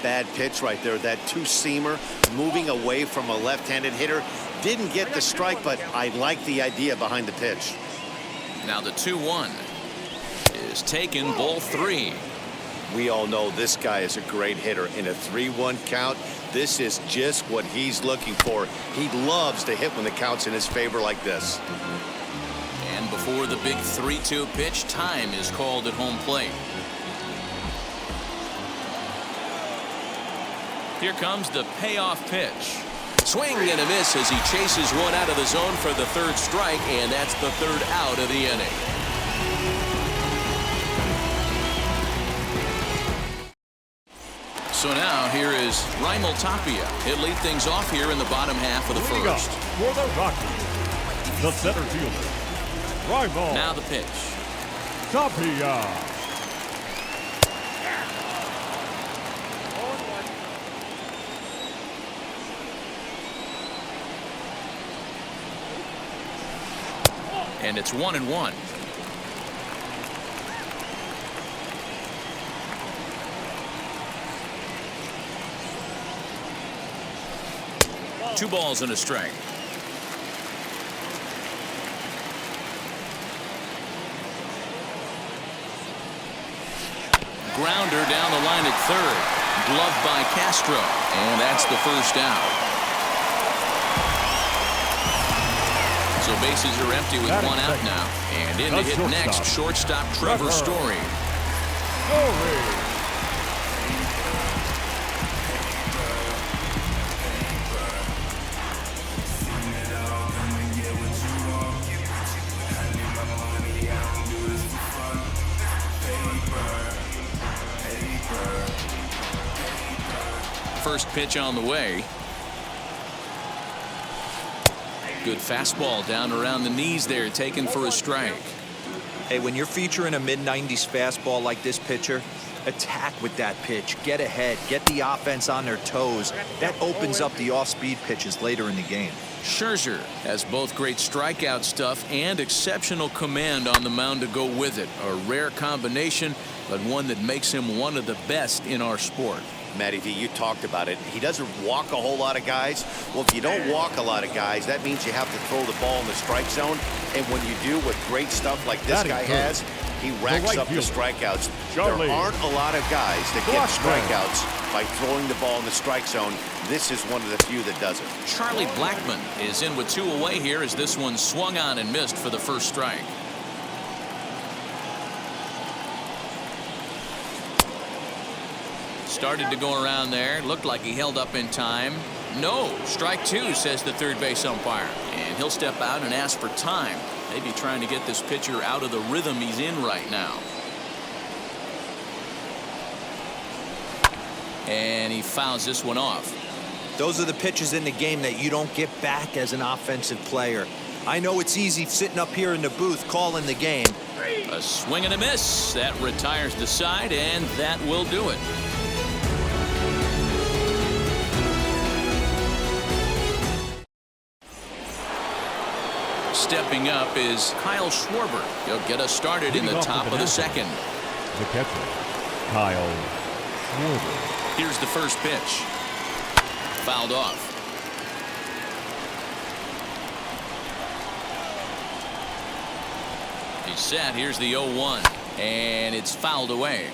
Bad pitch right there, that two-seamer moving away from a left-handed hitter. Didn't get the strike, but I like the idea behind the pitch. Now the 2-1 is taken, ball 3. We all know this guy is a great hitter. In a 3-1 count, this is just what he's looking for. He loves to hit when the count's in his favor like this. And before the big 3-2 pitch, time is called at home plate. Here comes the payoff pitch. Swing and a miss as he chases one out of the zone for the 3rd strike, and that's the 3rd out of the inning. So now here is Raimel Tapia. He'll lead things off here in the bottom half of the 1st. For the Rockies, the center fielder, Raimel. Now the pitch. Tapia. And it's 1-1. Two balls and a strike. Grounder down the line at 3rd. Gloved by Castro. And that's the 1st out. So bases are empty with 1 out now. And in to hit next, shortstop Trevor Story. First pitch on the way. Good fastball down around the knees there, taken for a strike. Hey, when you're featuring a mid-90s fastball like this pitcher, attack with that pitch. Get ahead. Get the offense on their toes. That opens up the off-speed pitches later in the game. Scherzer has both great strikeout stuff and exceptional command on the mound to go with it. A rare combination, but one that makes him one of the best in our sport. Matty V, you talked about it. He doesn't walk a whole lot of guys. Well, if you don't walk a lot of guys, that means you have to throw the ball in the strike zone. And when you do with great stuff like this guy has, he racks up the strikeouts. There aren't a lot of guys that get strikeouts by throwing the ball in the strike zone. This is one of the few that does it. Charlie Blackmon is in with 2 away here as this one swung on and missed for the 1st strike. Started to go around there. Looked like he held up in time. No. Strike 2, says the 3rd base umpire. And he'll step out and ask for time. Maybe trying to get this pitcher out of the rhythm he's in right now. And he fouls this one off. Those are the pitches in the game that you don't get back as an offensive player. I know it's easy sitting up here in the booth calling the game. A swing and a miss. That retires the side, and that will do it. Stepping up is Kyle Schwarber. He'll get us started in the top of the 2nd. The catcher, Kyle Schwarber. Here's the first pitch. Fouled off. He's set. Here's the 0-1. And it's fouled away.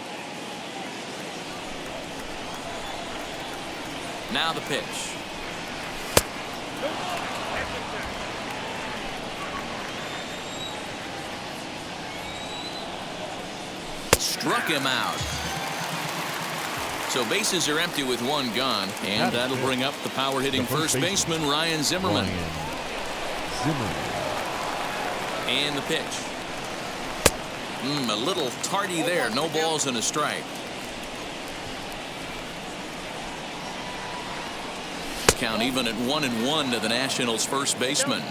Now the pitch. Struck him out. So bases are empty with 1 gone, and that'll bring up the power-hitting first baseman Ryan Zimmerman. And the pitch. A little tardy there. No balls and a strike. Count even at 1-1 to the Nationals' first baseman.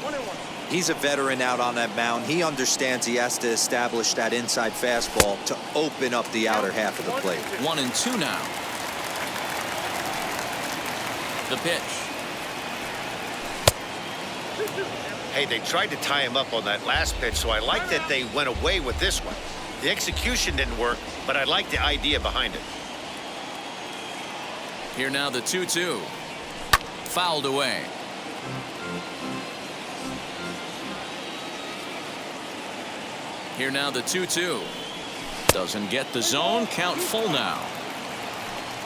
He's a veteran out on that mound. He understands he has to establish that inside fastball to open up the outer half of the plate. 1-2 now. The pitch. Hey, they tried to tie him up on that last pitch, so I like that they went away with this one. The execution didn't work, but I like the idea behind it. Here now the 2-2. Fouled away. Here now the 2-2. Doesn't get the zone. Count full now.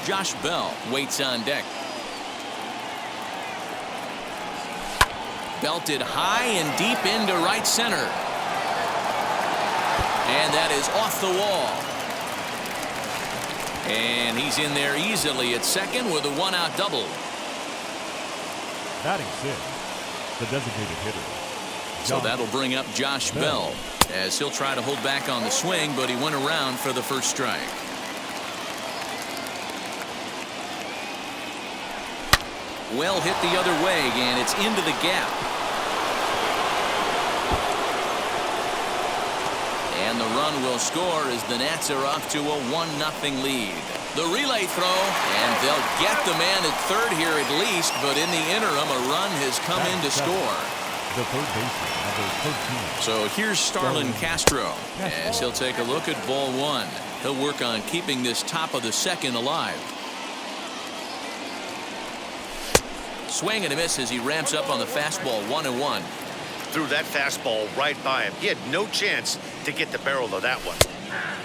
Josh Bell waits on deck. Belted high and deep into right center. And that is off the wall. And he's in there easily at second with a one-out double. Batting sixth, the designated hitter. So that'll bring up Josh Bell, as he'll try to hold back on the swing, but he went around for the first strike. Well hit the other way, and it's into the gap. And the run will score as the Nats are off to a 1-0 lead. The relay throw, and they'll get the man at third here at least, but in the interim, a run has come in to score. The third baseman, number 13. So here's Starlin Castro, as he'll take a look at ball one. He'll work on keeping this top of the second alive. Swing and a miss as he ramps up on the fastball. 1-1. Threw that fastball right by him. He had no chance to get the barrel of that one.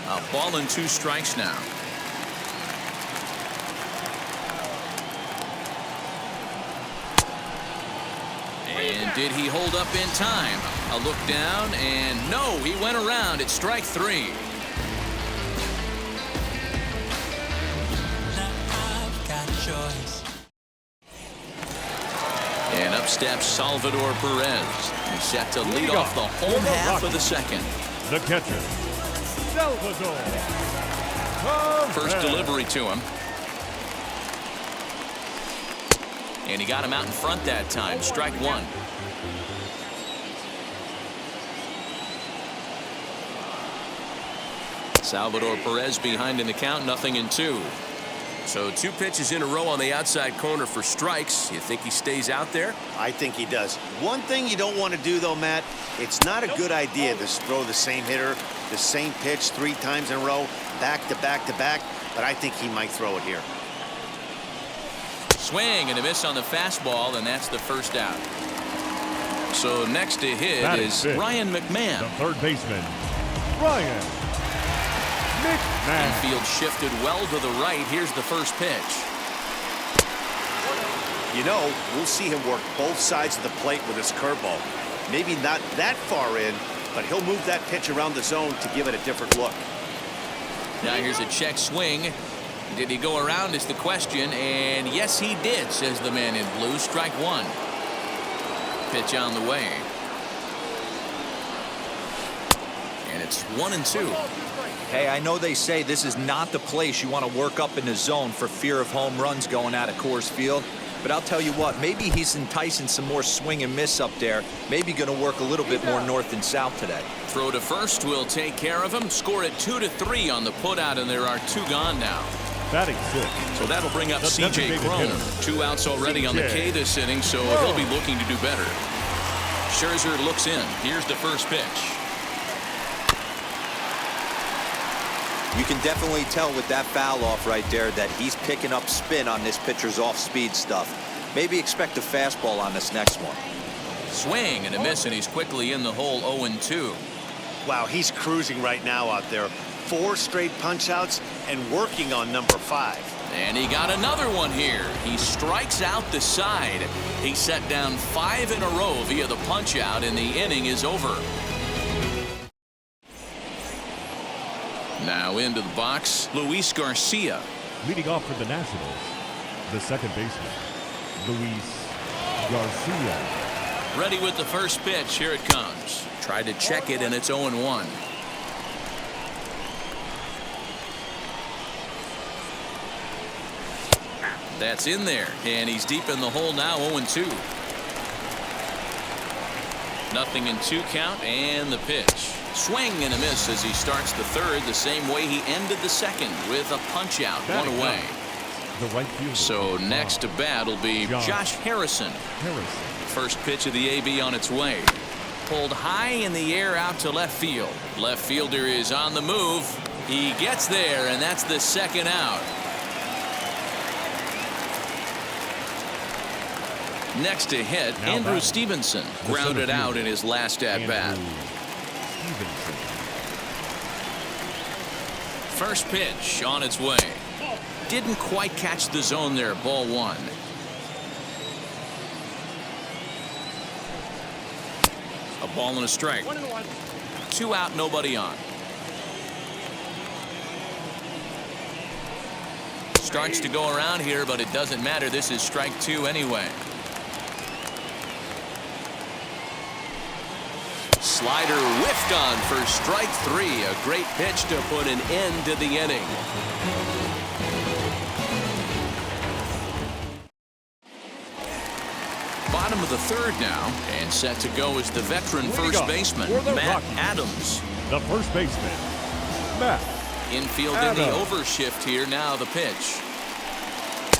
A ball and 2 strikes now. And did he hold up in time? A look down, and no, he went around at strike 3. And up steps Salvador Perez. He's set to lead off the home half of the second. The catcher, Salvador Perez. First delivery to him. And he got him out in front that time. Strike 1. Salvador Perez behind in the count, 0-2. So 2 pitches in a row on the outside corner for strikes. You think he stays out there? I think he does. One thing you don't want to do, though, Matt, it's not a good idea to throw the same hitter, the same pitch 3 times in a row, back to back to back, but I think he might throw it here. Swing and a miss on the fastball, and that's the first out. So next to hit is Ryan McMahon. The third baseman, Ryan McMahon. Infield shifted well to the right. Here's the first pitch. You know, we'll see him work both sides of the plate with his curveball. Maybe not that far in, but he'll move that pitch around the zone to give it a different look. Now here's a check swing. Did he go around is the question, and yes he did, says the man in blue. Strike 1. Pitch on the way. And it's 1-2. Hey, I know they say this is not the place you want to work up in the zone for fear of home runs going out of Coors Field. But I'll tell you what, maybe he's enticing some more swing and miss up there. Maybe going to work a little bit more north and south today. Throw to first will take care of him. Score at 2-3 on the putout, and there are 2 gone now. Batting sixth. So that'll bring up C.J. Cron. 2 outs already on the K this inning, so he'll be looking to do better. Scherzer looks in. Here's the first pitch. You can definitely tell with that foul off right there that he's picking up spin on this pitcher's off-speed stuff. Maybe expect a fastball on this next one. Swing and a miss, and he's quickly in the hole. 0-2. Wow, he's cruising right now out there. 4 straight punch-outs and working on number 5. And he got another one here. He strikes out the side. He set down 5 in a row via the punch-out, and the inning is over. Now into the box, Luis Garcia. Leading off for the Nationals, the second baseman, Luis Garcia. Ready with the first pitch. Here it comes. Tried to check it, and it's 0-1. That's in there, and he's deep in the hole now. 0-2. 0-2 count, and the pitch. Swing and a miss as he starts the third the same way he ended the second, with a punch out. 1 away. The right fielder. So next to bat will be Josh Harrison. First pitch of the AB on its way. Pulled high in the air out to left field. Left fielder is on the move. He gets there, and that's the second out. Next to hit, Now Andrew batting. Stevenson The grounded center out fielder, in his last at-bat. Andrew Stevenson. First pitch on its way. Didn't quite catch the zone there. Ball one. A ball and a strike. 2 out, nobody on. Starts to go around here, but it doesn't matter. This is strike 2 anyway. Slider whiffed on for strike 3. A great pitch to put an end to the inning. Bottom of the third now, and set to go is the veteran first baseman, Matt Adams. The first baseman, Matt Infield Adams. in the overshift here. Now the pitch.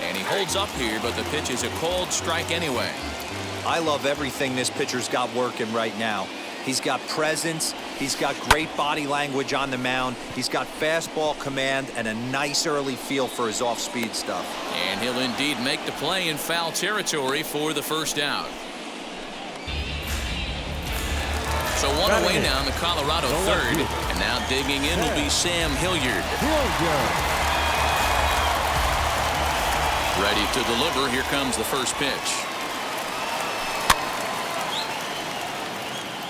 And he holds up here, but the pitch is a cold strike anyway. I love everything this pitcher's got working right now. He's got presence. He's got great body language on the mound. He's got fastball command and a nice early feel for his off-speed stuff. And he'll indeed make the play in foul territory for the first out. So one away now in the Colorado third. And now digging in will be Sam Hilliard. Ready to deliver. Here comes the first pitch.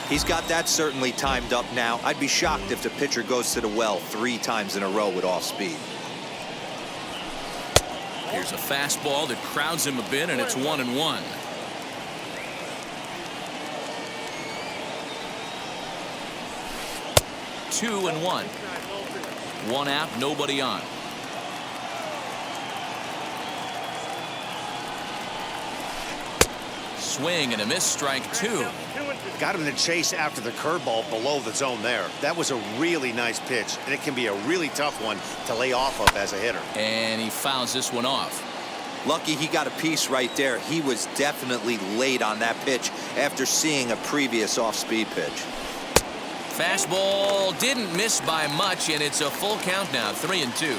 He's got that certainly timed up now. I'd be shocked if the pitcher goes to the well 3 times in a row with off speed. Here's a fastball that crowds him a bit, and it's 1-1. Two and one. 1 out, nobody on. Swing and a miss, strike 2. Got him to chase after the curveball below the zone there. That was a really nice pitch, and it can be a really tough one to lay off of as a hitter. And he fouls this one off. Lucky he got a piece right there. He was definitely late on that pitch after seeing a previous off-speed pitch. Fastball didn't miss by much, and it's a full count now, 3-2.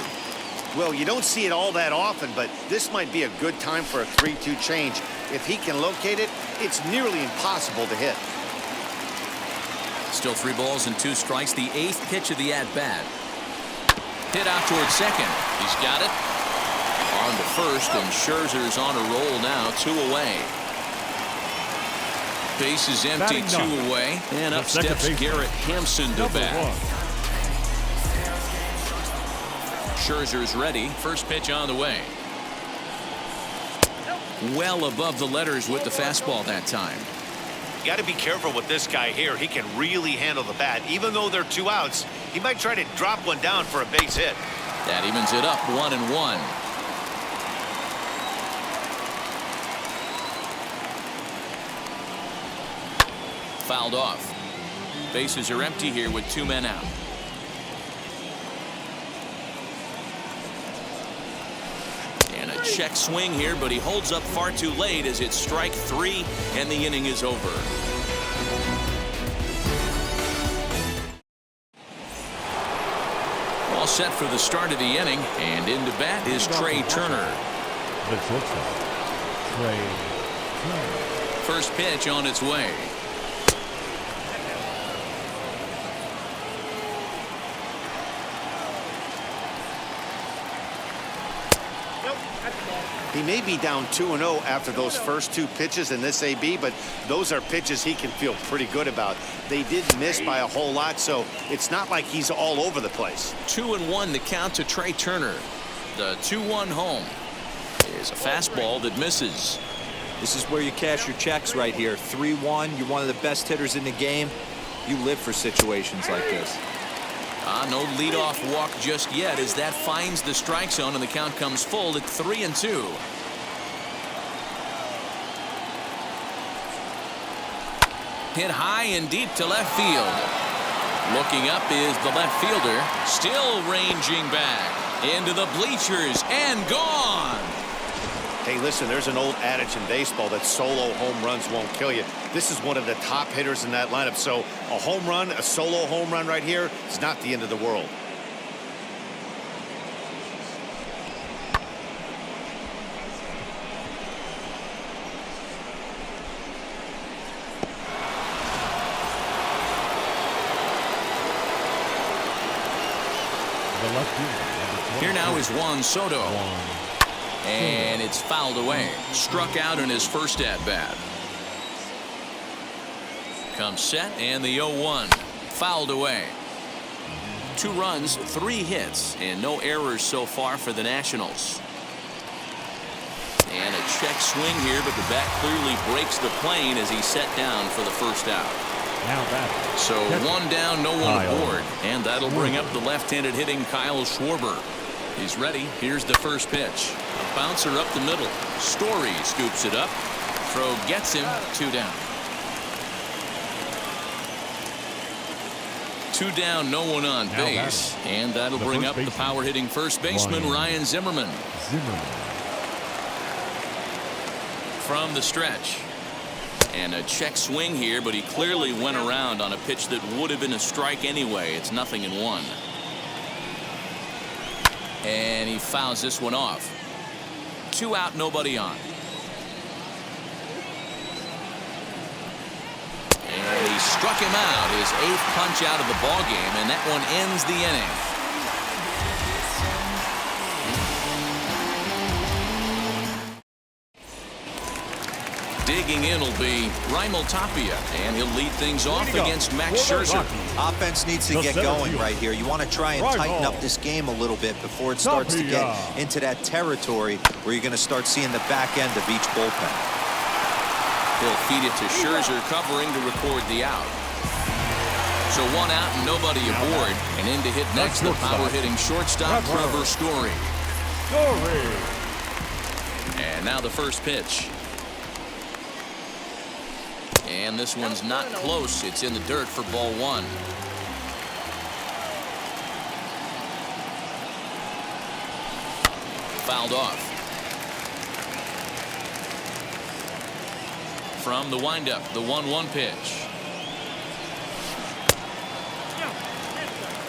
Well, you don't see it all that often, but this might be a good time for a 3-2 change. If he can locate it, it's nearly impossible to hit. Still 3 balls and 2 strikes. The 8th pitch of the at-bat. Hit out towards second. He's got it. On to first, and Scherzer's on a roll now. 2 away. Base is empty, 2 away. And up steps Garrett Hampson to bat. Scherzer's ready. First pitch on the way. Well above the letters with the fastball that time. You got to be careful with this guy here. He can really handle the bat. Even though they're 2 outs, he might try to drop one down for a base hit. That evens it up, 1-1. Fouled off. Bases are empty here with 2 men out. And a check swing here, but he holds up far too late as it's strike 3 and the inning is over. All set for the start of the inning, and into bat is Trey Turner. The shortstop, Trey Turner. First pitch on its way. He may be down 2-0 after those first 2 pitches in this AB, but those are pitches he can feel pretty good about. They did miss by a whole lot, so it's not like he's all over the place. 2-1 the count to Trey Turner. The 2-1 home is a fastball that misses. This is where you cash your checks right here. 3-1. You're one of the best hitters in the game. You live for situations like this. No leadoff walk just yet as that finds the strike zone, and the count comes full at 3-2. Hit high and deep to left field. Looking up is the left fielder, still ranging back into the bleachers and gone. Hey, listen, there's an old adage in baseball that solo home runs won't kill you. This is one of the top hitters in that lineup. So a home run, a solo home run right here is not the end of the world. left fielder, Here now is Juan Soto. Juan. And it's fouled away. Struck out in his first at-bat. Comes set, and the 0-1. Fouled away. 2 runs, 3 hits, and no errors so far for the Nationals. And a check swing here, but the bat clearly breaks the plane as he's set down for the first out. Now back. So 1 down, no one aboard. And that'll bring up the left-handed hitting Kyle Schwarber. He's ready. Here's the first pitch. A bouncer up the middle. Story scoops it up. Throw gets him. 2 down. 2 down, no one on base. And that'll bring up the power-hitting first baseman, Ryan Zimmerman. From the stretch. And a check swing here, but he clearly went around on a pitch that would have been a strike anyway. It's 0-1. And he fouls this one off. 2 out, nobody on. And he struck him out, his 8th punch out of the ballgame, and that one ends the inning. Digging in will be Raimel Tapia, and he'll lead things off against Max Scherzer. Offense needs to get going right here. You want to try and tighten up this game a little bit before it starts to get into that territory where you're going to start seeing the back end of each bullpen. He'll feed it to Scherzer, covering to record the out. So 1 out and nobody aboard, and in to hit next the power-hitting shortstop, Trevor Story. And now the first pitch. And this one's not close. It's in the dirt for ball 1. Fouled off. From the windup, the 1-1 pitch.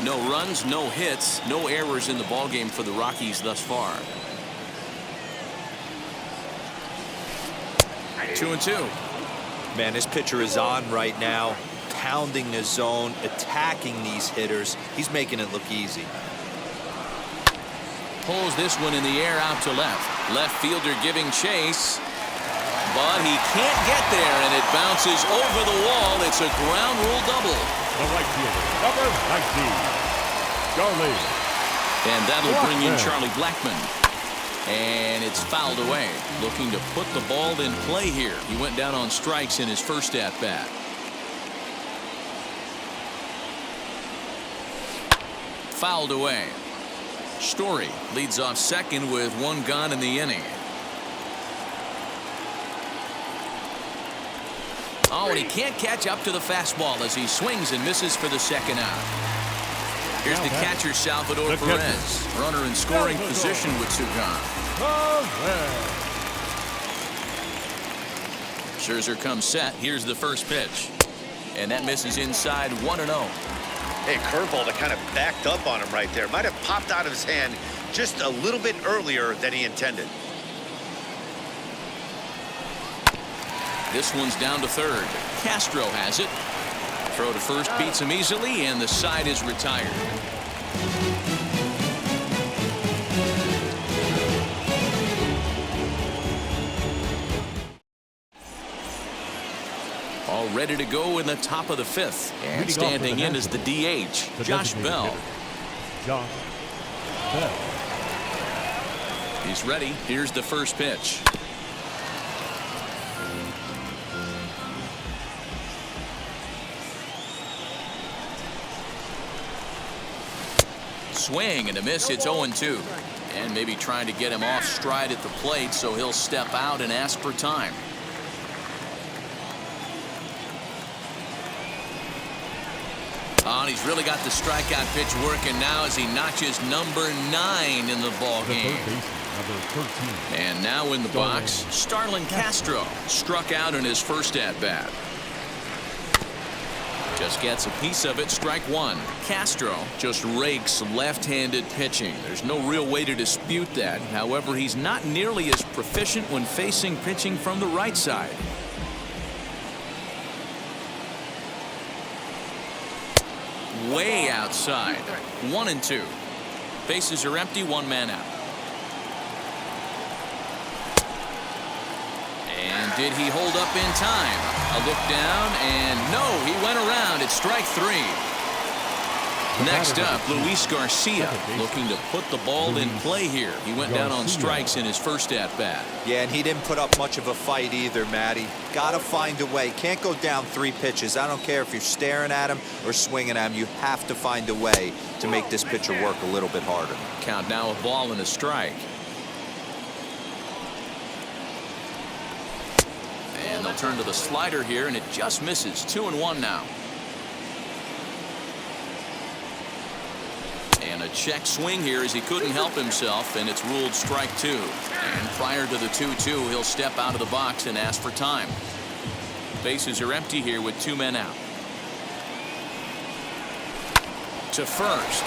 No runs, no hits, no errors in the ballgame for the Rockies thus far. 2-2. Man, this pitcher is on right now, pounding the zone, attacking these hitters. He's making it look easy. Pulls this one in the air out to left. Left fielder giving chase. But he can't get there, and it bounces over the wall. It's a ground rule double. The right fielder, number 19, Charlie. And that'll bring in Charlie Blackmon. And it's fouled away. Looking to put the ball in play here. He went down on strikes in his first at-bat. Fouled away. Story leads off second with 1 gone in the inning. Oh, and he can't catch up to the fastball as he swings and misses for the second out. Here's the catcher, Salvador Perez. Runner in scoring position with 2 gone. Scherzer comes set. Here's the first pitch. And that misses inside 1-0. Hey, curveball that kind of backed up on him right there. Might have popped out of his hand just a little bit earlier than he intended. This one's down to third. Castro has it. Throw to first beats him easily, and the side is retired. All ready to go in the top of the 5th. And standing in is the DH, Josh Bell. Josh Bell. He's ready. Here's the first pitch. Swing and a miss. It's 0-2. And maybe trying to get him off stride at the plate, so he'll step out and ask for time. Oh, and he's really got the strikeout pitch working now as he notches number 9 in the ball game. And now in the box, Starlin Castro struck out in his first at-bat. Just gets a piece of it, strike 1. Castro just rakes left-handed pitching. There's no real way to dispute that. However, he's not nearly as proficient when facing pitching from the right side. Way outside. 1-2. Bases are empty, one man out. And did he hold up in time? A look down, and no, he went around. It's strike three. Next up, Luis Garcia looking to put the ball in play here. He went down on strikes in his first at-bat. Yeah, and he didn't put up much of a fight either, Matty. Gotta find a way. Can't go down 3 pitches. I don't care if you're staring at him or swinging at him. You have to find a way to make this pitcher work a little bit harder. Count now, a ball and a strike. And they'll turn to the slider here, and it just misses. 2-1 now. And a check swing here as he couldn't help himself, and it's ruled strike 2. And prior to the 2-2, he'll step out of the box and ask for time. Bases are empty here with 2 men out. To first.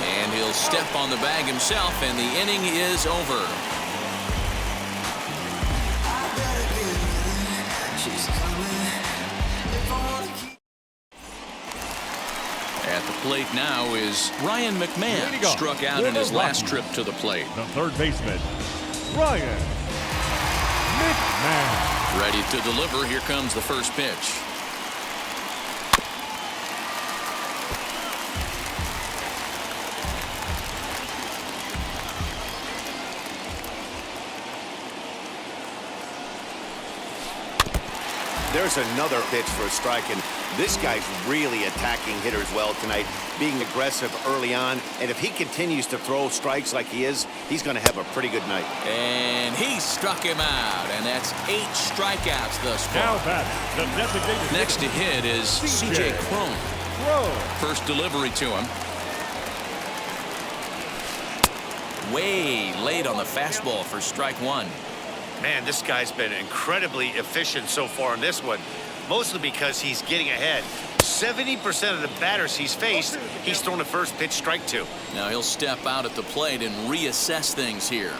And he'll step on the bag himself, and the inning is over. At the plate now is Ryan McMahon. Struck out in his last trip to the plate. The third baseman, Ryan McMahon. Ready to deliver. Here comes the first pitch. There's another pitch for a strike, and this guy's really attacking hitters well tonight, being aggressive early on. And if he continues to throw strikes like he is, he's going to have a pretty good night. And he struck him out, and that's 8 strikeouts thus far. Now batting, the designated Next to hit is C.J. Cron. First delivery to him. Way late on the fastball for strike 1. Man, this guy's been incredibly efficient so far in this one, mostly because he's getting ahead. 70% of the batters he's faced, he's thrown the first pitch, strike 2. Now he'll step out at the plate and reassess things here.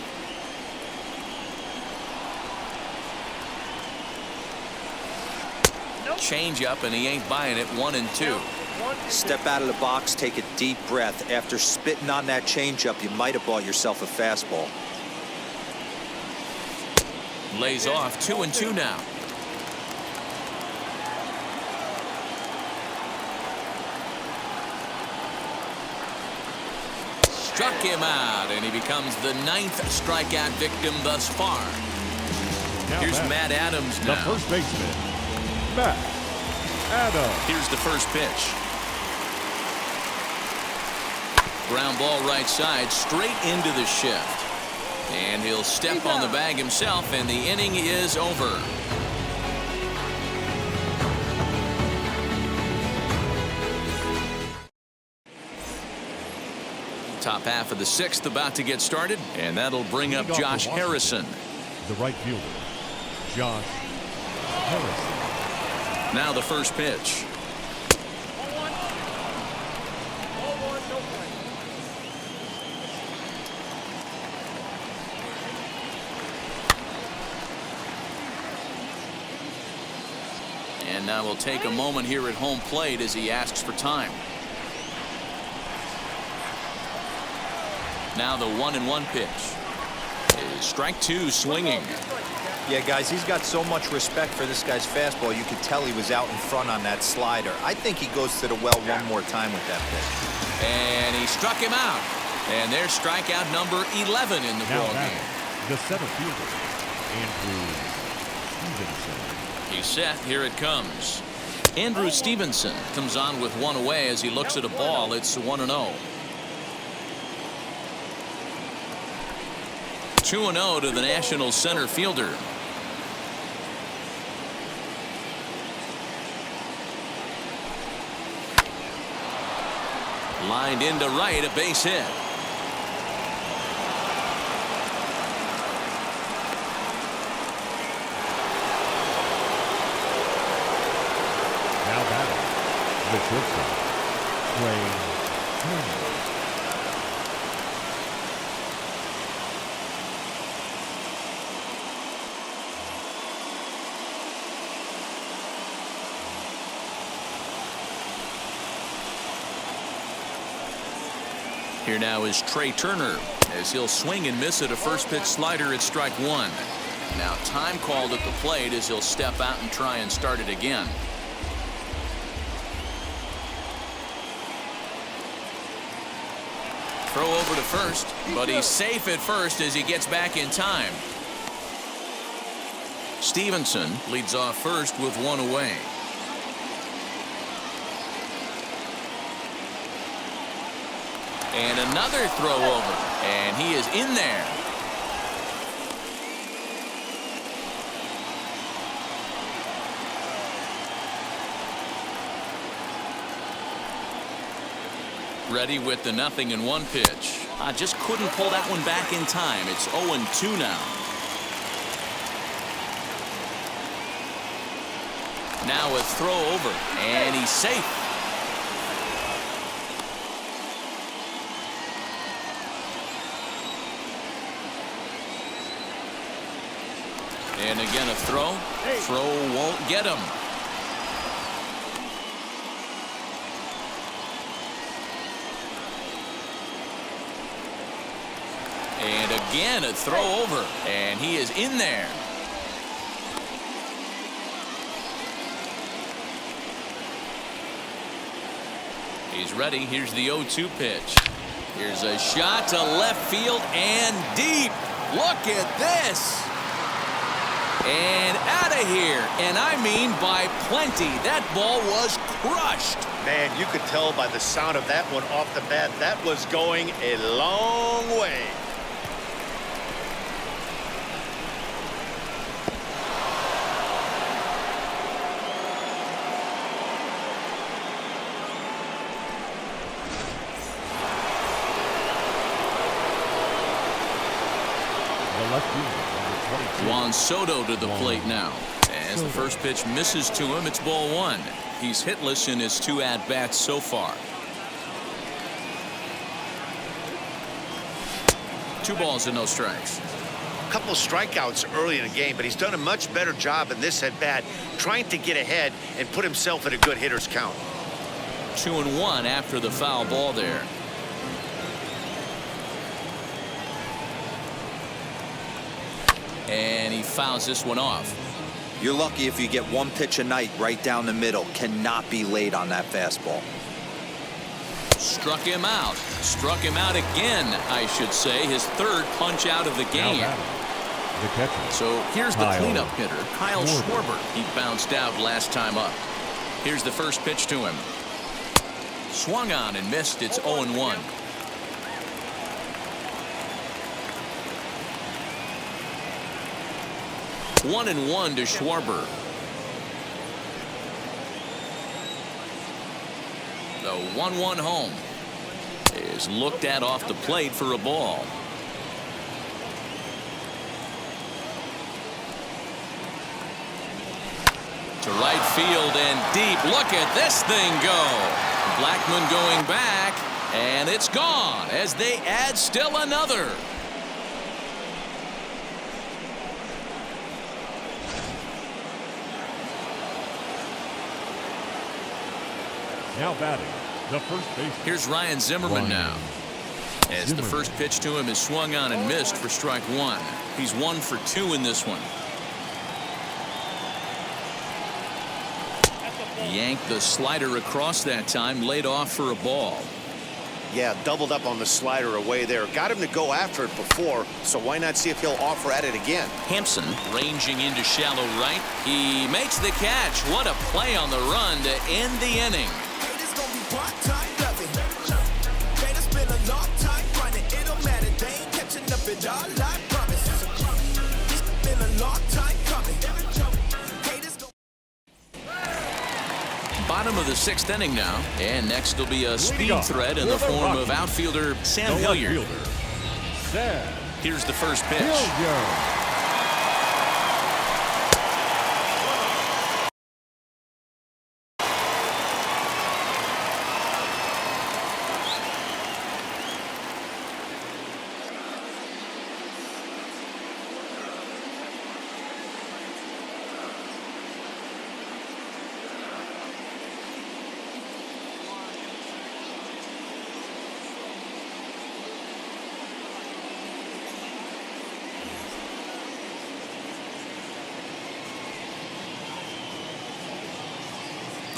Change up, and he ain't buying it. 1-2. Step out of the box, take a deep breath. After spitting on that changeup, you might have bought yourself a fastball. Lays off. 2-2 now. Struck him out, and he becomes the 9th strikeout victim thus far. Now Here's Matt Adams now. The first baseman, Matt Adams. Here's the first pitch. Ground ball right side, straight into the shift. And he'll step on the bag himself, and the inning is over. Top half of the 6th about to get started, and that'll bring up Josh Harrison. The right fielder, Josh Harrison. Now the first pitch. And now we'll take a moment here at home plate as he asks for time. Now the 1-1 pitch is strike 2, swinging. Yeah, guys, he's got so much respect for this guy's fastball. You could tell he was out in front on that slider. I think he goes to the well one more time with that pitch. And he struck him out. And there's strikeout number 11 in the ball game. The center fielder, Andrew Stevenson. He's set. Here it comes. Andrew Stevenson comes on with one away as he looks at a ball. It's 1-0. 2-0 to the National center fielder. Lined into right, a base hit. Now batting, the shortstop, Trey Turner. Here now is Trey Turner as he'll swing and miss at a first pitch slider at strike one. Now time called at the plate as he'll step out and try and start it again. Throw over to first, but he's safe at first as he gets back in time. Stevenson leads off first with one away. And another throw over, and he is in there. Ready with the 0-1 pitch. I just couldn't pull that one back in time. It's 0-2 now. Now a throw over, and he's safe. And again a throw. Throw won't get him. And again a throw over, and he is in there. He's ready. Here's the 0-2 pitch. Here's a shot to left field and deep. Look at this. And out of here, and I mean by plenty. That ball was crushed. Man, you could tell by the sound of that one off the bat that was going a long way. Juan Soto to the plate now. As the first pitch misses to him, it's ball one. He's hitless in his 2 at-bats so far. 2 balls and no strikes. A couple strikeouts early in the game, but he's done a much better job in this at-bat trying to get ahead and put himself at a good hitter's count. 2-1 after the foul ball there. And he fouls this one off. You're lucky if you get 1 pitch a night right down the middle. Cannot be late on that fastball. Struck him out. Struck him out again, I should say. His 3rd punch out of the game. The catcher. So here's the cleanup hitter, Kyle Schwarber. He bounced out last time up. Here's the first pitch to him. Swung on and missed. It's 0-1. 1-1 to Schwarber. The 1-1 home is looked at off the plate for a ball. To right field and deep. Look at this thing go. Blackmon going back, and it's gone as they add still another. Now batting, the first base. Here's Ryan Zimmerman now. As the first pitch to him is swung on and missed for strike one. He's 1 for 2 in this one. Yanked the slider across that time, laid off for a ball. Yeah, doubled up on the slider away there. Got him to go after it before, so why not see if he'll offer at it again? Hampson ranging into shallow right. He makes the catch. What a play on the run to end the inning. Bottom of the 6th inning now, and next will be a speed threat in the form of outfielder Sam Hilliard. Here's the first pitch.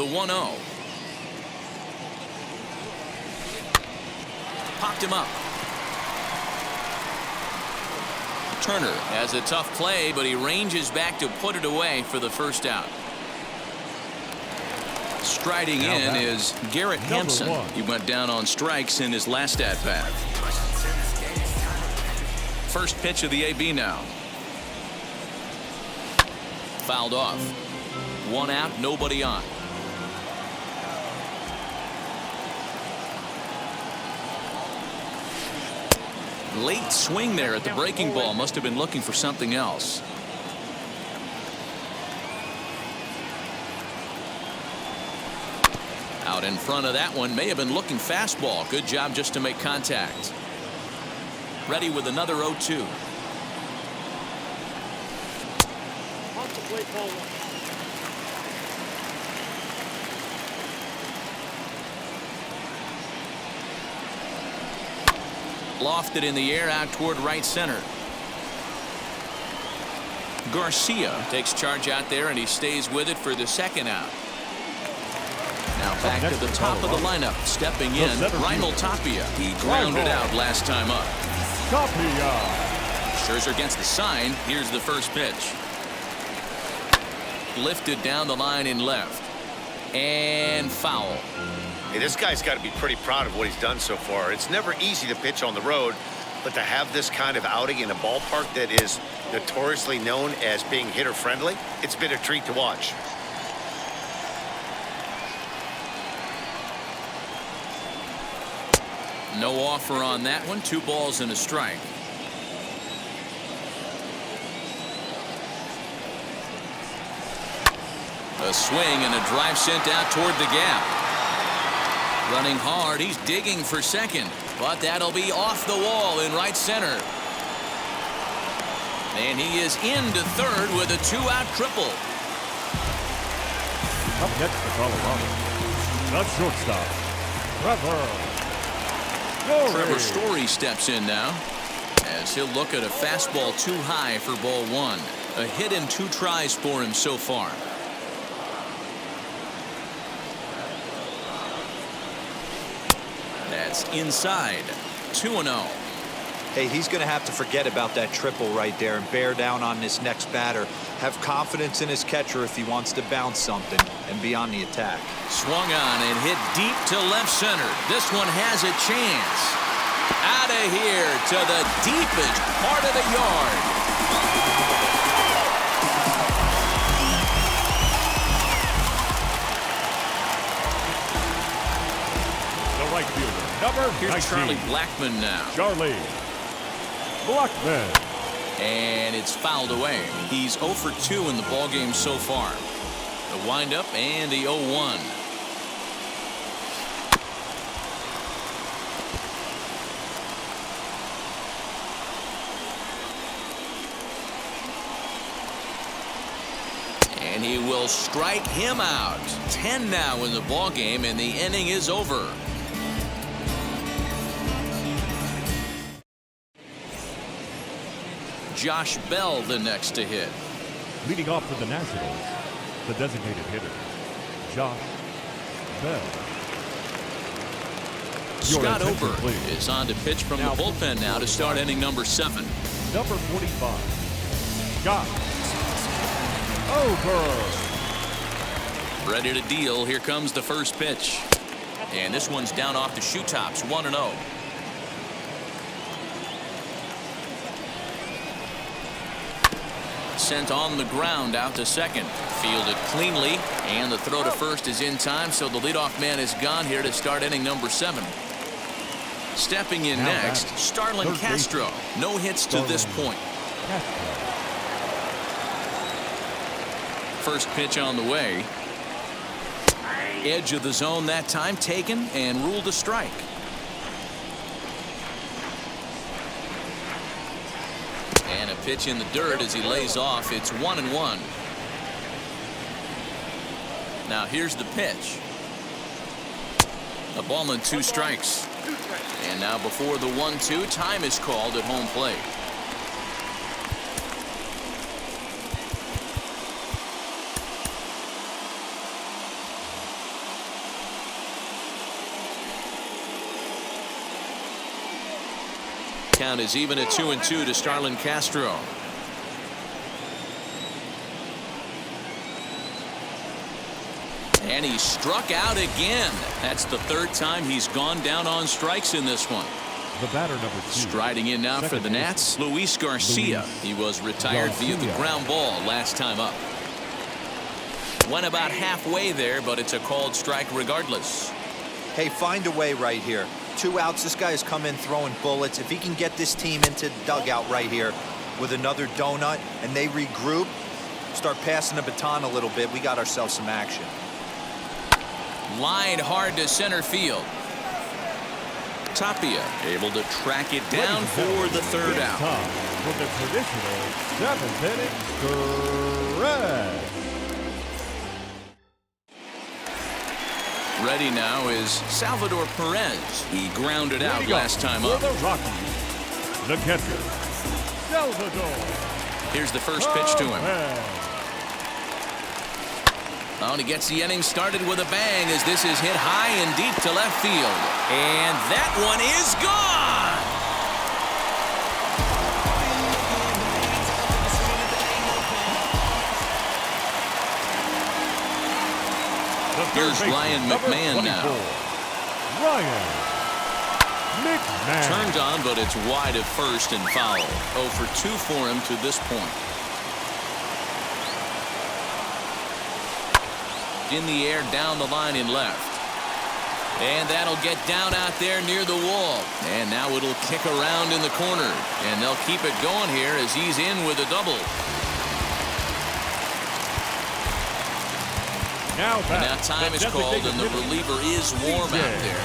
The 1-0. Popped him up. Turner has a tough play, but he ranges back to put it away for the first out. Striding in is Garrett Hampson. He went down on strikes in his last at-bat. First pitch of the AB now. Fouled off. 1 out, nobody on. Late swing there at the breaking ball. Must have been looking for something else. Out in front of that one. May have been looking fastball. Good job just to make contact. Ready with another 0-2. Lofted in the air out toward right center. Garcia takes charge out there, and he stays with it for the second out. Now back to the top of the lineup. Stepping in, Raimel Tapia. He grounded out last time up. Scherzer against the sign. Here's the first pitch. Lifted down the line in left. And foul. Hey, this guy's got to be pretty proud of what he's done so far. It's never easy to pitch on the road, but to have this kind of outing in a ballpark that is notoriously known as being hitter-friendly, it's been a treat to watch. No offer on that one. 2 balls and a strike. A swing and a drive sent out toward the gap. Running hard. He's digging for second, but that'll be off the wall in right center. And he is into third with a 2-out triple. Up next for Colorado, the shortstop, Trevor Story steps in now as he'll look at a fastball too high for ball 1. A hit in 2 tries for him so far. That's inside. 2-0. Hey, he's going to have to forget about that triple right there and bear down on this next batter. Have confidence in his catcher if he wants to bounce something and be on the attack. Swung on and hit deep to left center. This one has a chance. Out of here to the deepest part of the yard. right fielder, number Here's 19. Charlie Blackmon now. Charlie Blackmon. And it's fouled away. He's 0 for 2 in the ballgame so far. The windup and the 0-1. And he will strike him out. 10 now in the ballgame, and the inning is over. Josh Bell the next to hit. Leading off for the Nationals, the designated hitter, Josh Bell. Scott Ober is on to pitch from the bullpen now to start inning number 7. Number 45, Scott Ober. Ready to deal. Here comes the first pitch. And this one's down off the shoe tops, 1-0. Sent on the ground out to second. Fielded cleanly, and the throw to first is in time, so the leadoff man is gone here to start inning number 7. Stepping in next, Starlin Castro. No hits to this point. First pitch on the way. Edge of the zone that time, taken and ruled a strike. And a pitch in the dirt as he lays off. It's 1-1. Now here's the pitch. A ball and 2 strikes. And now before the 1-2, time is called at home plate. Count is even at 2-2 to Starlin Castro. And he struck out again. That's the third time he's gone down on strikes in this one. The batter, number 2. Striding in now for the Nats, Luis Garcia. He was retired via the ground ball last time up. Went about halfway there, but it's a called strike regardless. Hey, find a way right here. 2 outs. This guy has come in throwing bullets. If he can get this team into the dugout right here with another donut and they regroup, start passing the baton a little bit, we got ourselves some action. Lined hard to center field. Tapia able to track it down for the third out. Time for the traditional 7th inning stretch. Ready now is Salvador Perez. He grounded out last time for up. the Rockies, the catcher, Salvador. Here's the first pitch to him. Perez. Oh, and he gets the inning started with a bang as this is hit high and deep to left field. And that one is gone. Here's Ryan McMahon now. Ryan McMahon. Turned on, but it's wide at first and foul. 0 for 2 for him to this point. In the air down the line in left. And that'll get down out there near the wall. And now it'll kick around in the corner. And they'll keep it going here as he's in with a double. Now time is called and the reliever is warm out there.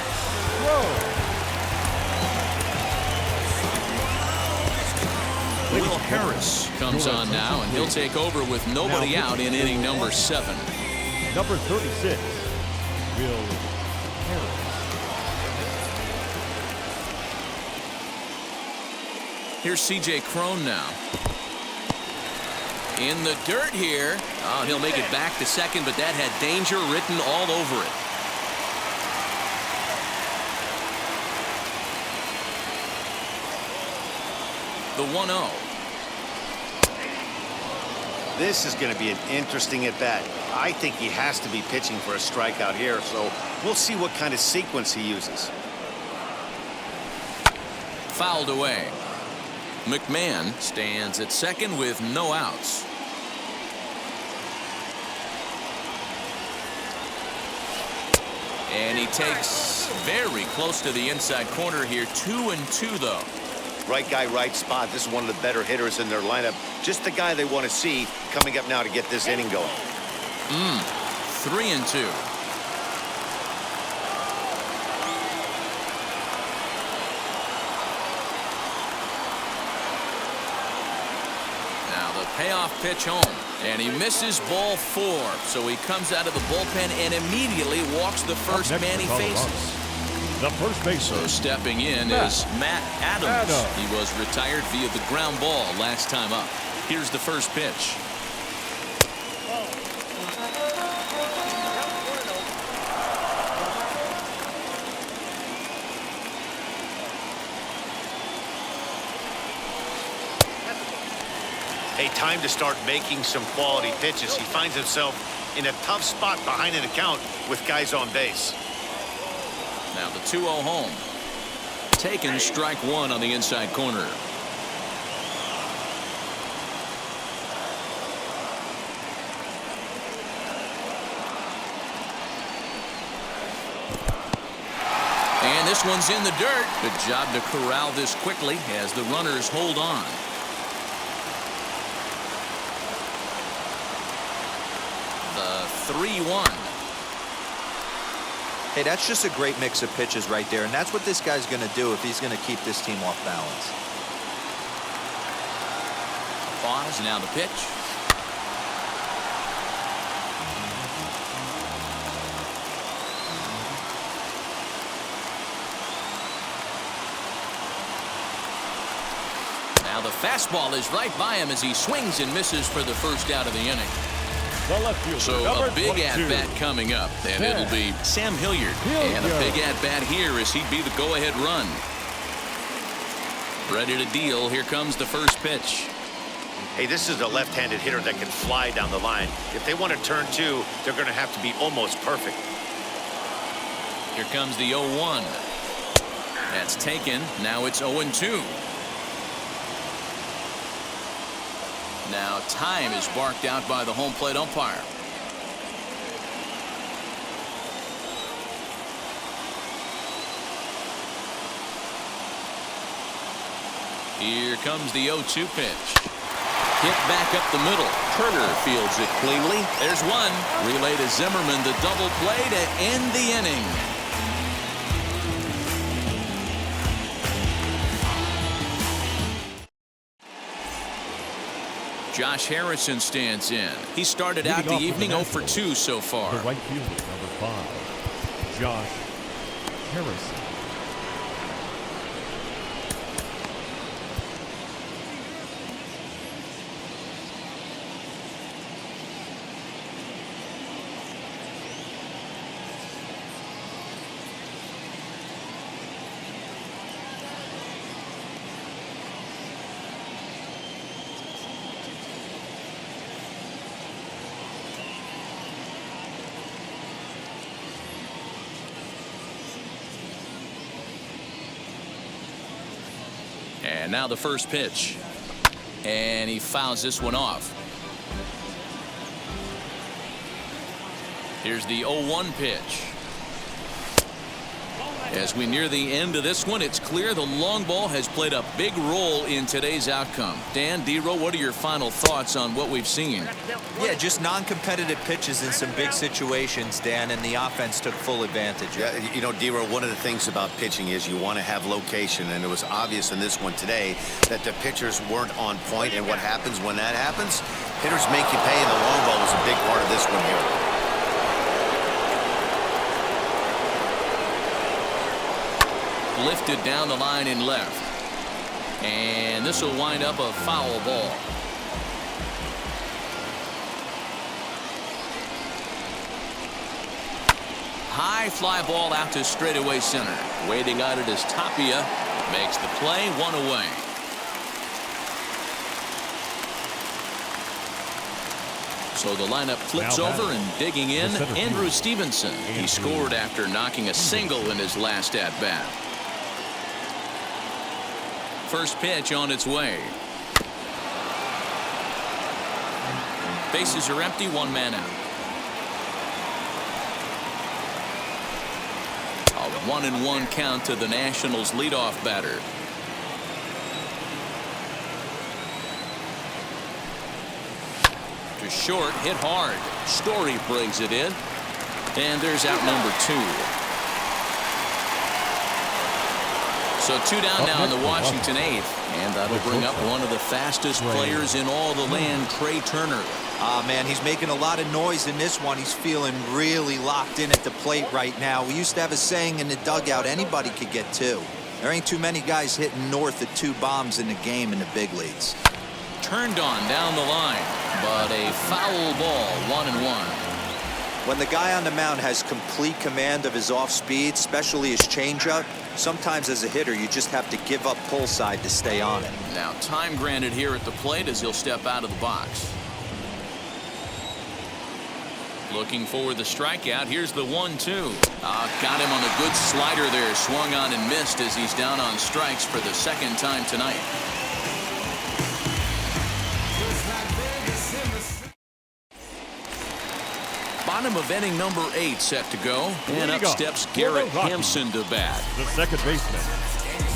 Will Harris comes on now, and he'll take over with nobody out in inning number 7. Number 36, Will Harris. Here's C.J. Cron now. In the dirt here. Oh, and he'll make it back to second, but that had danger written all over it. The 1-0. This is going to be an interesting at-bat. I think he has to be pitching for a strikeout here, so we'll see what kind of sequence he uses. Fouled away. McMahon stands at second with no outs. And he takes very close to the inside corner here. 2-2 though. Right guy, right spot. This is one of the better hitters in their lineup. Just the guy they want to see coming up now to get this inning going. 3-2. Now the payoff pitch home. And he misses ball 4. So he comes out of the bullpen and immediately walks the first man he faces. The first baseman. So stepping in is Matt Adams. He was retired via the ground ball last time up. Here's the first pitch. Hey, time to start making some quality pitches. He finds himself in a tough spot behind an account with guys on base. Now the 2-0 home. Taken strike 1 on the inside corner. And this one's in the dirt. Good job to corral this quickly as the runners hold on. The 3-1. Hey, that's just a great mix of pitches right there, and that's what this guy's going to do if he's going to keep this team off balance. Pause, now the pitch. Now the fastball is right by him as he swings and misses for the first out of the inning. So a big at-bat coming up, and it'll be Sam Hilliard. And a big at-bat here as he'd be the go-ahead run. Ready to deal. Here comes the first pitch. Hey, this is a left-handed hitter that can fly down the line. If they want to turn two, they're going to have to be almost perfect. Here comes the 0-1. That's taken. Now it's 0-2. Now time is barked out by the home plate umpire. Here comes the 0-2 pitch. Hit back up the middle. Turner fields it cleanly. There's one. Relay to Zimmerman, the double play to end the inning. Josh Harrison stands in. He started out the evening 0 for 2 so far. The right fielder, number 5, Josh Harrison. And now the first pitch. And he fouls this one off. Here's the 0-1 pitch. As we near the end of this one, it's clear the long ball has played a big role in today's outcome. Dan, D-Row, what are your final thoughts on what we've seen? Yeah, just non-competitive pitches in some big situations, Dan, and the offense took full advantage. Yeah, you know, D-Row, one of the things about pitching is you want to have location, and it was obvious in this one today that the pitchers weren't on point, and what happens when that happens? Hitters make you pay, and the long ball was a big part of this one here. Lifted down the line in left. And this will wind up a foul ball. High fly ball out to straightaway center. Waiting on it is Tapia. Makes the play, 1 away. So the lineup flips over and digging in, Andrew Stevenson. He scored after knocking a single in his last at-bat. First pitch on its way. Bases are empty, 1 man out. A 1-1 count to the Nationals leadoff batter. To short, hit hard. Story brings it in. And there's out number 2. So 2 down now in the Washington 8th. And that'll bring up one of the fastest players in all the land, Trey Turner. Man, he's making a lot of noise in this one. He's feeling really locked in at the plate right now. We used to have a saying in the dugout, anybody could get 2. There ain't too many guys hitting north of 2 bombs in the game in the big leagues. Turned on down the line, but a foul ball, 1-1. When the guy on the mound has complete command of his off speed, especially his changeup, sometimes as a hitter you just have to give up pull side to stay on it. Now time granted here at the plate as he'll step out of the box. Looking for the strikeout. Here's the 1-2. Got him on a good slider there. Swung on and missed as he's down on strikes for the 2nd time tonight. Bottom of inning number 8 set to go. And up steps Garrett Hampson to bat. The second baseman,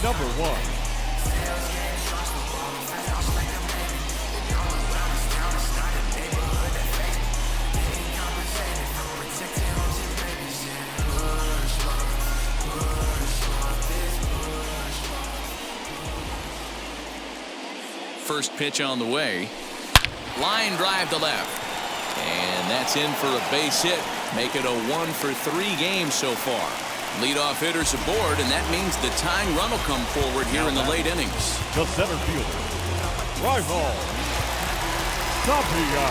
number 1. First pitch on the way. Line drive to left. And that's in for a base hit. Make it a 1 for 3 games so far. Leadoff hitters aboard, and that means the tying run will come forward here in the late innings. The center fielder, rival, Tapia.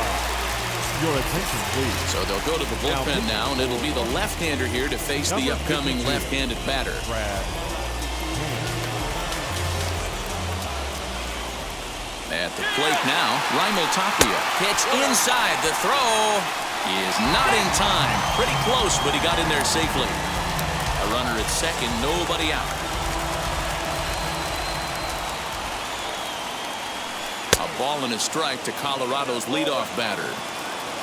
Your attention, please. So they'll go to the bullpen now, and it'll be the left-hander here to face the upcoming left-handed batter. At the plate now, Raimel Tapia. Pitch inside. The throw is not in time. Pretty close, but he got in there safely. A runner at second, nobody out. A ball and a strike to Colorado's leadoff batter.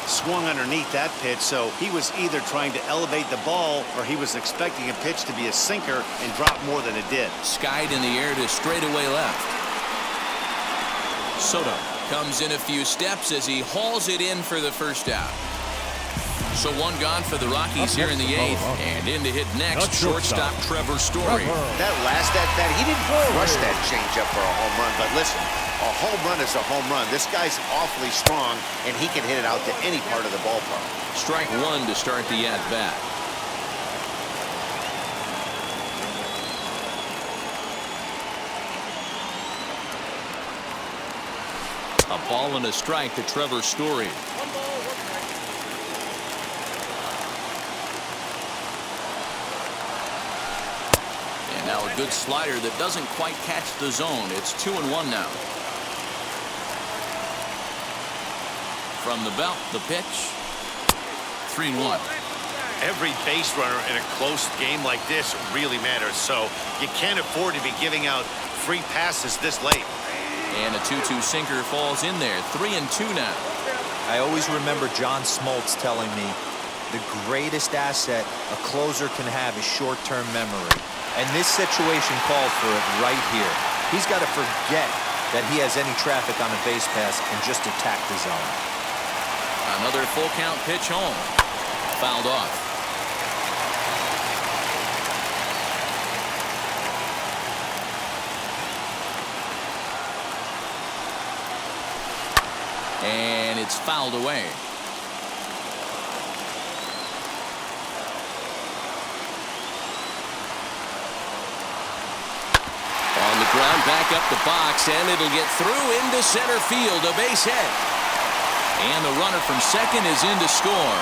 Swung underneath that pitch, so he was either trying to elevate the ball or he was expecting a pitch to be a sinker and drop more than it did. Skied in the air to straightaway left. Soto comes in a few steps as he hauls it in for the first out. So one gone for the Rockies here in the eighth, and in to hit next, shortstop Trevor Story. That last at-bat, he didn't crush that changeup for a home run, but listen, a home run is a home run. This guy's awfully strong, and he can hit it out to any part of the ballpark. Strike one to start the at-bat. A ball and a strike to Trevor Story. And now a good slider that doesn't quite catch the zone. It's 2-1 now. From the belt, the pitch. 3-1. Every base runner in a close game like this really matters, so you can't afford to be giving out free passes this late. And a 2-2 sinker falls in there. 3-2 now. I always remember John Smoltz telling me the greatest asset a closer can have is short-term memory. And this situation called for it right here. He's got to forget that he has any traffic on a base pass and just attack the zone. Another full count pitch home. Fouled off. And it's fouled away. On the ground, back up the box, and it'll get through into center field, a base hit. And the runner from second is in to score.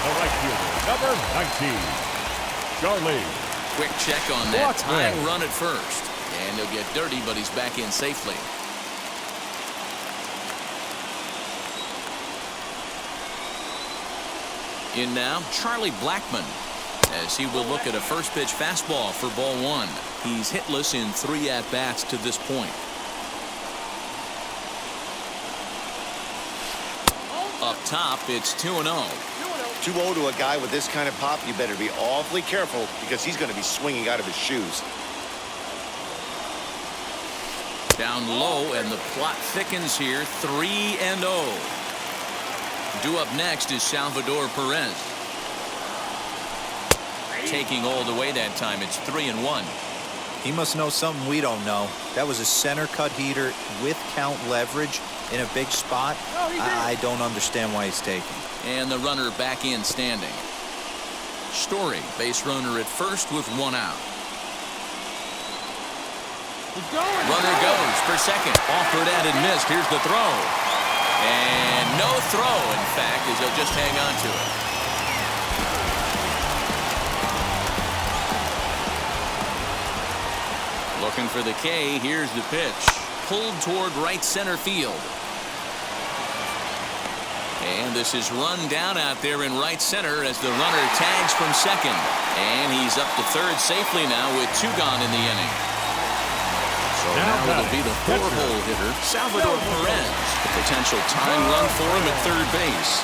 The right fielder, number 19, Charlie. Quick check on that tying run at first. And he'll get dirty, but he's back in safely. In now, Charlie Blackmon, as he will look at a first pitch fastball for ball one. He's hitless in 3 at-bats to this point. Up top, it's 2-0. 2-0 to a guy with this kind of pop, you better be awfully careful because he's going to be swinging out of his shoes. Down low, and the plot thickens here. 3-0. Due up next is Salvador Perez. Taking all the way that time. It's 3-1. He must know something we don't know. That was a center cut heater with count leverage in a big spot. I don't understand why he's taking. And the runner back in standing. Story, base runner at first with 1 out. Runner goes for second. Offered at and missed. Here's the throw. And no throw, in fact, as he'll just hang on to it. Looking for the K. Here's the pitch. Pulled toward right center field. And this is run down out there in right center as the runner tags from second. And he's up to third safely now with 2 gone in the inning. So now it'll be the 4-hole hitter, Salvador Perez. A potential tying run for him at third base.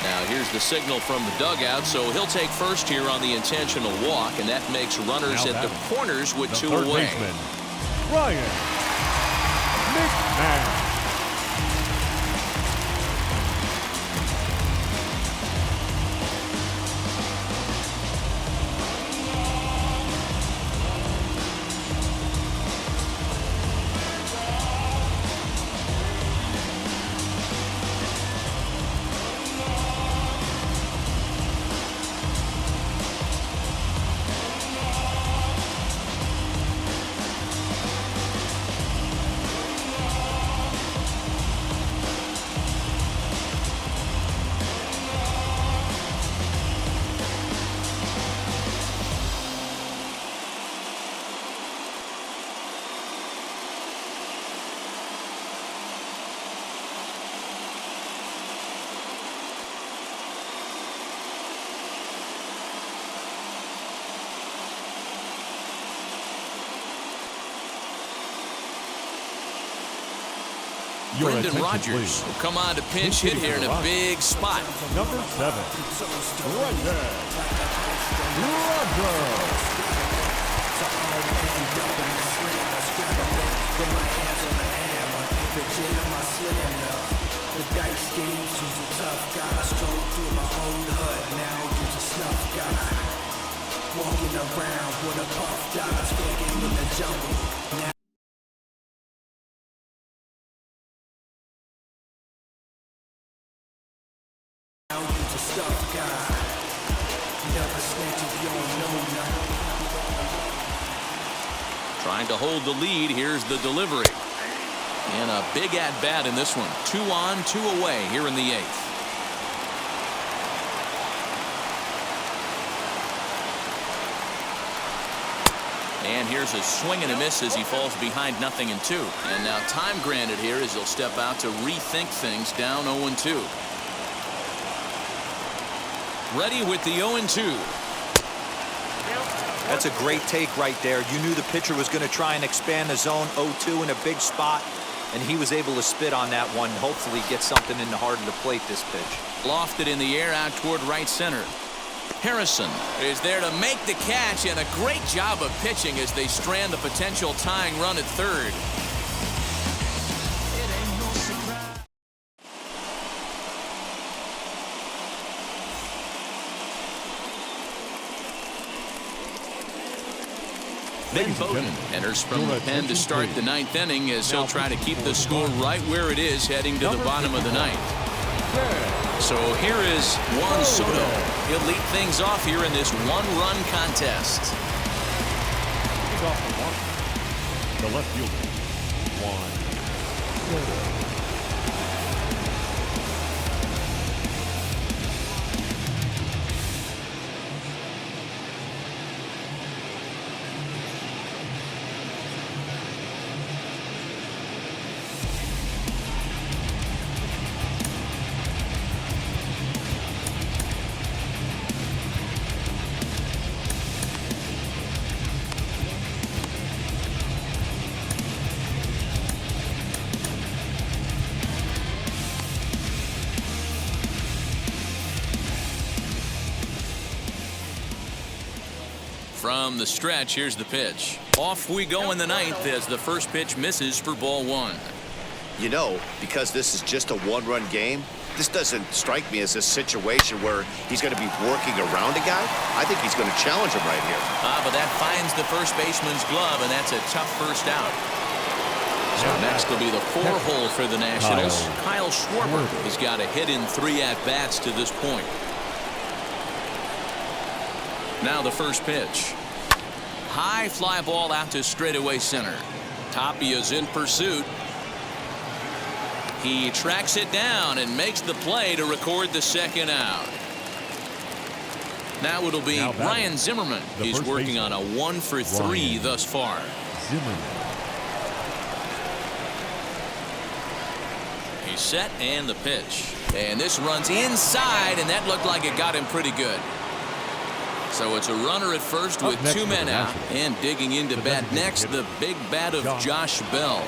Now here's the signal from the dugout, so he'll take first here on the intentional walk, and that makes runners at the corners with 2 away. Baseman, Ryan McMahon. Your Brendan attention, Rodgers please. will come on to pinch hit here in a big spot. Number 7, Brendan Rodgers. Walking around with a puff dog, skating in the jungle. Now you just stuff guy. Never snitch if you don't know nothing. Trying to hold the lead. Here's the delivery. And a big at-bat in this one. 2 on, 2 away here in the 8th. And here's a swing and a miss as he falls behind 0-2. And now time granted here as he'll step out to rethink things down 0-2. Ready with the 0-2. That's a great take right there. You knew the pitcher was going to try and expand the zone. 0-2 in a big spot, and he was able to spit on that one. Hopefully get something in the heart of the plate this pitch. Lofted in the air out toward right center. Harrison is there to make the catch, and a great job of pitching as they strand the potential tying run at third. Ben Bowden enters from the pen to start the 9th inning as he'll try to keep the score right where it is heading to the bottom of the 9th. So here is Juan Soto. He'll lead things off here in this one-run contest. The left fielder, Juan Soto. From the stretch, here's the pitch. Off we go in the 9th as the first pitch misses for ball 1. You know, because this is just a one-run game, this doesn't strike me as a situation where he's going to be working around a guy. I think he's going to challenge him right here. But that finds the first baseman's glove, and that's a tough first out. So next will be the 4-hole for the Nationals. Kyle Schwarber has got a hit in 3 at-bats to this point. Now the first pitch. High fly ball out to straightaway center. Tapia's in pursuit. He tracks it down and makes the play to record the second out. Now it'll be Ryan Zimmerman. He's working on a 1-for-3 thus far. Zimmerman. He's set and the pitch. And this runs inside, and that looked like it got him pretty good. So it's a runner at first with 2 men out, and digging into bat next, the big bat of Josh Bell.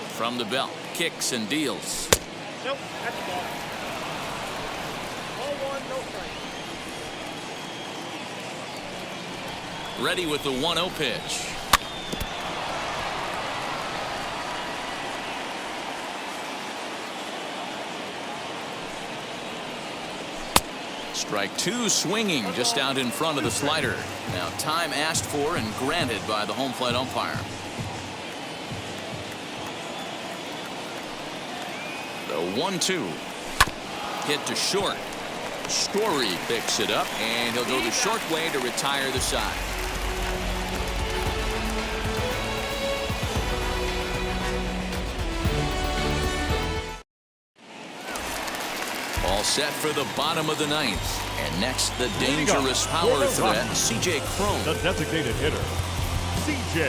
From the belt, kicks and deals. Nope, that's the ball. Ball 1, no strike. Ready with the 1-0 pitch. Strike 2 swinging just out in front of the slider. Now time asked for and granted by the home plate umpire. The 1-2. Hit to short. Story picks it up, and he'll go the short way to retire the side. All set for the bottom of the 9th. And next, the dangerous power threat, C.J. Cron. The designated hitter, C.J.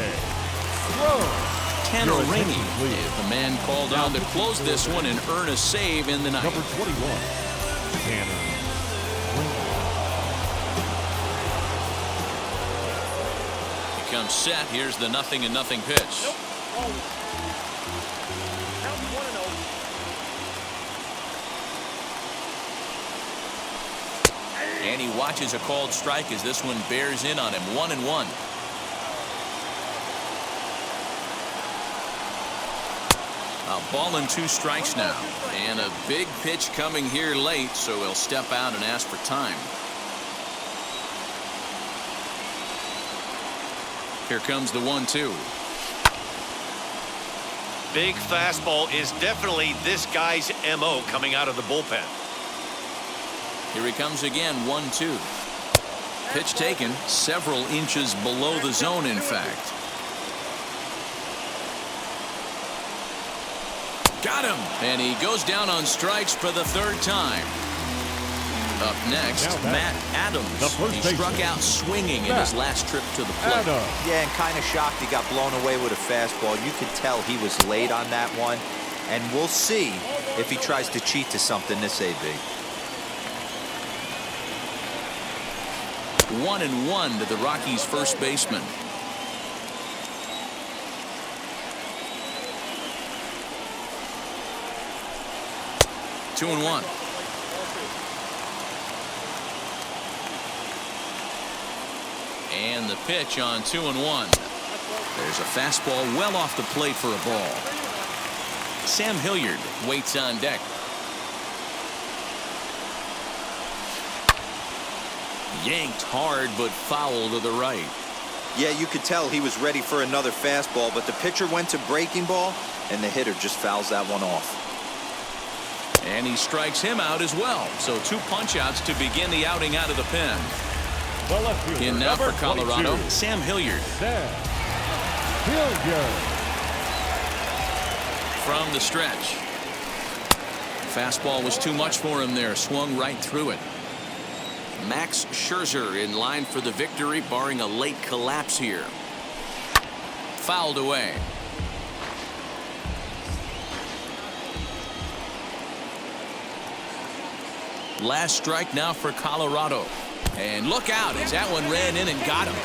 Cron. Tanner Rainey is the man called on to close this one and earn a save in the 9th. Number 21, Tanner comes set. Here's the 0-0 pitch. Nope. Oh. Count 1-0. And he watches a called strike as this one bears in on him. 1-1. A ball and 2 strikes now. And a big pitch coming here late, so he'll step out and ask for time. Here comes the 1-2. Big fastball is definitely this guy's MO coming out of the bullpen. Here he comes again. 1-2. Pitch taken several inches below the zone, in fact. Got him. And he goes down on strikes for the 3rd time. Up next, Matt Adams. He struck out swinging in his last trip to the plate. Yeah, and kind of shocked he got blown away with a fastball. You could tell he was late on that one. And we'll see if he tries to cheat to something this AB. 1-1 to the Rockies' first baseman. Two and 1. And the pitch on 2-1. There's a fastball well off the plate for a ball. Sam Hilliard waits on deck. Yanked hard, but foul to the right. Yeah, you could tell he was ready for another fastball, but the pitcher went to breaking ball, and the hitter just fouls that one off. And he strikes him out as well. So 2 punch-outs to begin the outing out of the pen. In now for Colorado, 22. Sam Hilliard. Sam Hilliard. From the stretch. Fastball was too much for him there. Swung right through it. Max Scherzer in line for the victory, barring a late collapse here. Fouled away. Last strike now for Colorado. And look out as that one ran in and got him.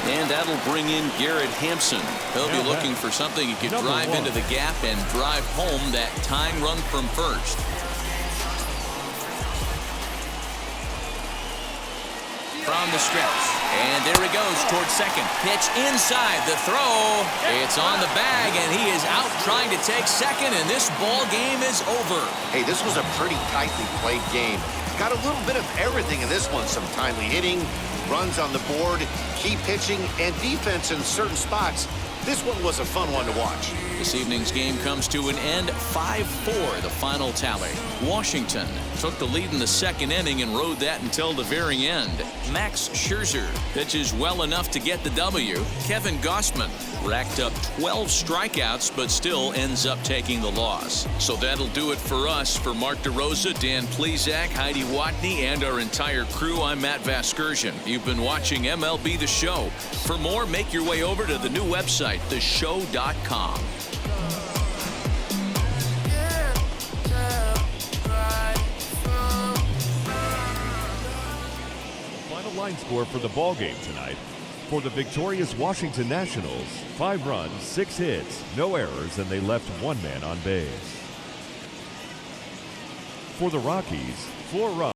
And that'll bring in Garrett Hampson. He'll be looking for something he could drive into the gap and drive home that tying run from first. From the stretch. And there he goes towards second. Pitch inside the throw. It's on the bag, and he is out trying to take second, and this ball game is over. Hey, this was a pretty tightly played game. Got a little bit of everything in this one. Some timely hitting, runs on the board, key pitching, and defense in certain spots. This one was a fun one to watch. This evening's game comes to an end. 5-4 the final tally. Washington took the lead in the 2nd inning and rode that until the very end. Max Scherzer pitches well enough to get the W. Kevin Gausman racked up 12 strikeouts but still ends up taking the loss. So that'll do it for us. For Mark DeRosa, Dan Plesac, Heidi Watney, and our entire crew, I'm Matt Vasgersian. You've been watching MLB The Show. For more, make your way over to the new website, theshow.com. Final line score for the ball game tonight. For the victorious Washington Nationals, 5 runs, 6 hits, no errors, and they left 1 man on base. For the Rockies, 4 runs.